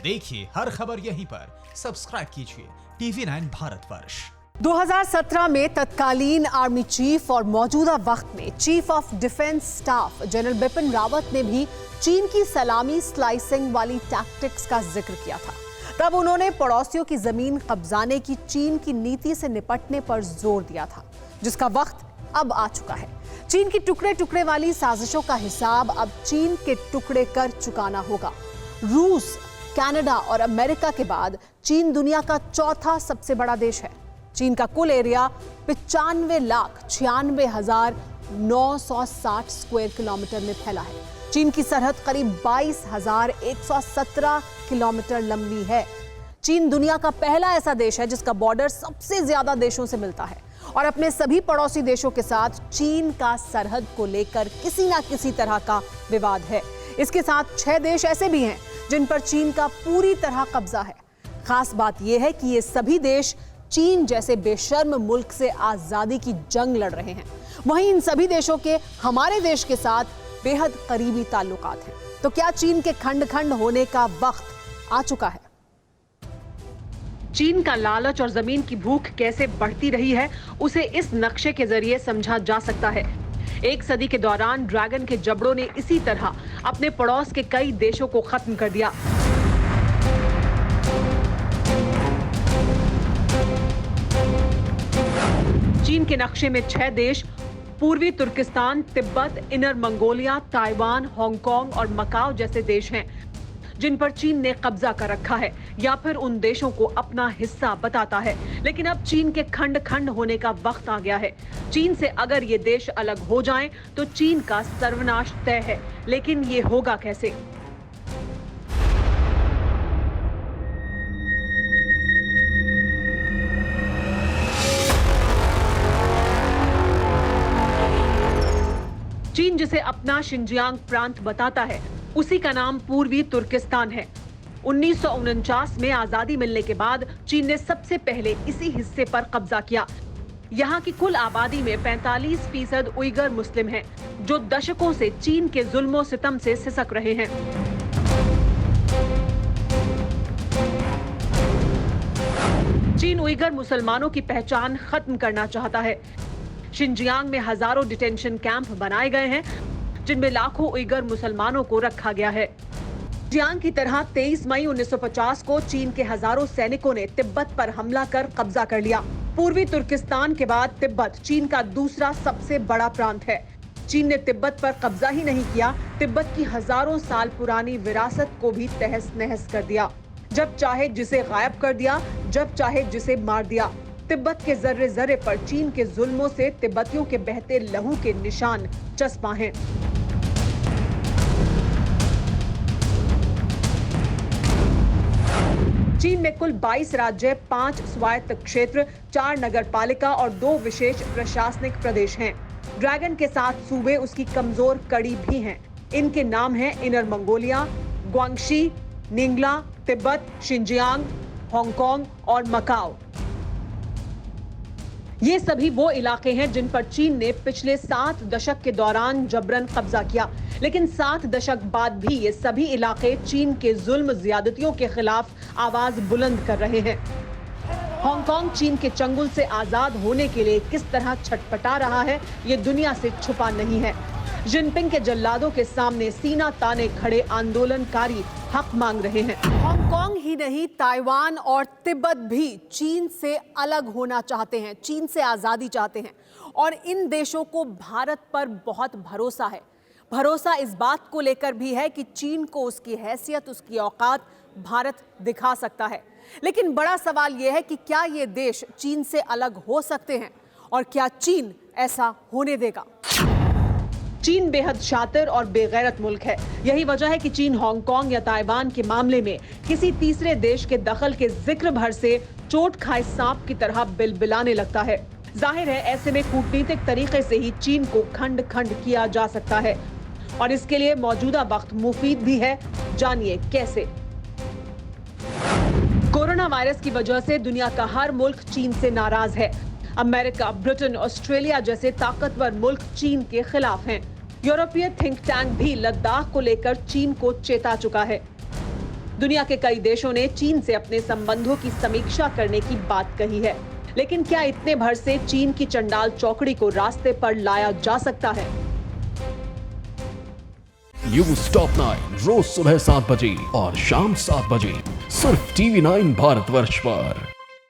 देखिए हर खबर यहीं पर। सब्सक्राइब कीजिए TV9 भारतवर्ष। 2017 में तत्कालीन आर्मी चीफ और मौजूदा वक्त में chief of defence staff general Bipin Rawat ने भी चीन की सलामी स्लाइसिंग वाली टैक्टिक्स का जिक्र किया था। तब उन्होंने पड़ोसियों की जमीन कब्जाने की चीन की नीति से निपटने पर जोर दिया था, जिसका वक्त अब आ चुका है। चीन की टुकड़े टुकड़े वाली साजिशों का हिसाब अब चीन के टुकड़े कर चुकाना होगा। रूस, कनाडा और अमेरिका के बाद चीन दुनिया का चौथा सबसे बड़ा देश है। चीन का कुल एरिया 95,96,960 स्क्वायर किलोमीटर में फैला है। चीन की सरहद करीब 22,117 किलोमीटर लंबी है। चीन दुनिया का पहला ऐसा देश है जिसका बॉर्डर सबसे ज्यादा देशों से मिलता है और अपने सभी पड़ोसी देशों के साथ चीन का सरहद को लेकर किसी ना किसी तरह का विवाद है। इसके साथ 6 देश ऐसे भी हैं जिन पर चीन का पूरी तरह कब्जा है। खास बात यह है कि ये सभी देश चीन जैसे बेशर्म मुल्क से आजादी की जंग लड़ रहे हैं। वहीं इन सभी देशों के हमारे देश के साथ बेहद करीबी ताल्लुकात हैं। तो क्या चीन के खंड खंड होने का वक्त आ चुका है? चीन का लालच और जमीन की भूख कैसे बढ़ती रही है, उसे इस नक्शे के जरिए समझा जा सकता है। एक सदी के दौरान ड्रैगन के जबड़ों ने इसी तरह अपने पड़ोस के कई देशों को खत्म कर दिया। चीन के नक्शे में 6 देश, पूर्वी Turkestan, Tibet, Inner Mongolia, Taiwan, Hong Kong और मकाओ जैसे देश हैं, जिन पर चीन ने कब्जा कर रखा है या फिर उन देशों को अपना हिस्सा बताता है। लेकिन अब चीन के खंड खंड होने का वक्त आ गया है। चीन से अगर ये देश अलग हो जाएं, तो चीन का सर्वनाश तय है। लेकिन ये होगा कैसे? चीन जिसे अपना शिनजियांग प्रांत बताता है, उसी का नाम पूर्वी तुर्किस्तान है। 1949 में आजादी मिलने के बाद चीन ने सबसे पहले इसी हिस्से पर कब्जा किया। यहाँ की कुल आबादी में 45% उइगर मुस्लिम हैं, जो दशकों से चीन के जुल्मों सितम से सिसक रहे हैं। चीन उइगर मुसलमानों की पहचान खत्म करना चाहता है। शिनजियांग में हजारों डिटेंशन कैंप बनाए गए हैं, जिनमें लाखों उइगर मुसलमानों को रखा गया है। शिनजियांग की तरह 23 मई 1950 को चीन के हजारों सैनिकों ने तिब्बत पर हमला कर कब्जा कर लिया। पूर्वी तुर्किस्तान के बाद तिब्बत चीन का दूसरा सबसे बड़ा प्रांत है। चीन ने तिब्बत पर कब्जा ही नहीं किया, तिब्बत की हजारों साल पुरानी विरासत को भी तहस नहस कर दिया। जब चाहे जिसे गायब कर दिया, जब चाहे जिसे मार दिया। तिब्बत के जर्रे जर्रे पर चीन के जुल्मों से तिब्बतियों के बहते लहू के निशान चस्पा हैं। चीन में कुल 22 राज्य, 5 स्वायत्त क्षेत्र, 4 नगरपालिका और 2 विशेष प्रशासनिक प्रदेश हैं। ड्रैगन के साथ सूबे उसकी कमजोर कड़ी भी हैं। इनके नाम हैं Inner Mongolia, Guangxi, Ningxia, Tibet, Xinjiang, Hong Kong और मकाओ। ये सभी वो इलाके हैं जिन पर चीन ने पिछले 7 दशक के दौरान जबरन कब्जा किया। लेकिन 7 दशक बाद भी ये सभी इलाके चीन के जुल्म ज्यादतियों के खिलाफ आवाज बुलंद कर रहे हैं। हांगकांग चीन के चंगुल से आजाद होने के लिए किस तरह छटपटा रहा है, ये दुनिया से छुपा नहीं है। जिनपिंग के जल्लादों के सामने सीना ताने खड़े आंदोलनकारी हक मांग रहे हैं। हांगकांग ही नहीं, ताइवान और तिब्बत भी चीन से अलग होना चाहते हैं, चीन से आजादी चाहते हैं। और इन देशों को भारत पर बहुत भरोसा है। भरोसा इस बात को लेकर भी है कि चीन को उसकी हैसियत, उसकी औकात भारत दिखा सकता है। लेकिन बड़ा सवाल यह है कि क्या ये देश चीन से अलग हो सकते हैं और क्या चीन ऐसा होने देगा? चीन बेहद शातिर और बेगैरत मुल्क है। यही वजह है कि चीन हांगकांग या ताइवान के मामले में किसी तीसरे देश के दखल के जिक्र भर से चोट खाए सांप की तरह बिलबिलाने लगता है। जाहिर है ऐसे में कूटनीतिक तरीके से ही चीन को खंड खंड किया जा सकता है और इसके लिए मौजूदा वक्त मुफीद भी है। जानिए कैसे। कोरोना वायरस की वजह से दुनिया का हर मुल्क चीन से नाराज है। अमेरिका, ब्रिटेन, ऑस्ट्रेलिया जैसे ताकतवर मुल्क चीन के खिलाफ हैं। यूरोपीय थिंक टैंक भी लद्दाख को लेकर चीन को चेता चुका है। दुनिया के कई देशों ने चीन से अपने संबंधों की समीक्षा करने की बात कही है, लेकिन क्या इतने भर से चीन की चंडाल चौकड़ी को रास्ते पर लाया जा सकता है? न्यूज़ टॉप 9 रोज सुबह 7 बजे और शाम 7 बजे सिर्फ TV9 भारतवर्ष पर।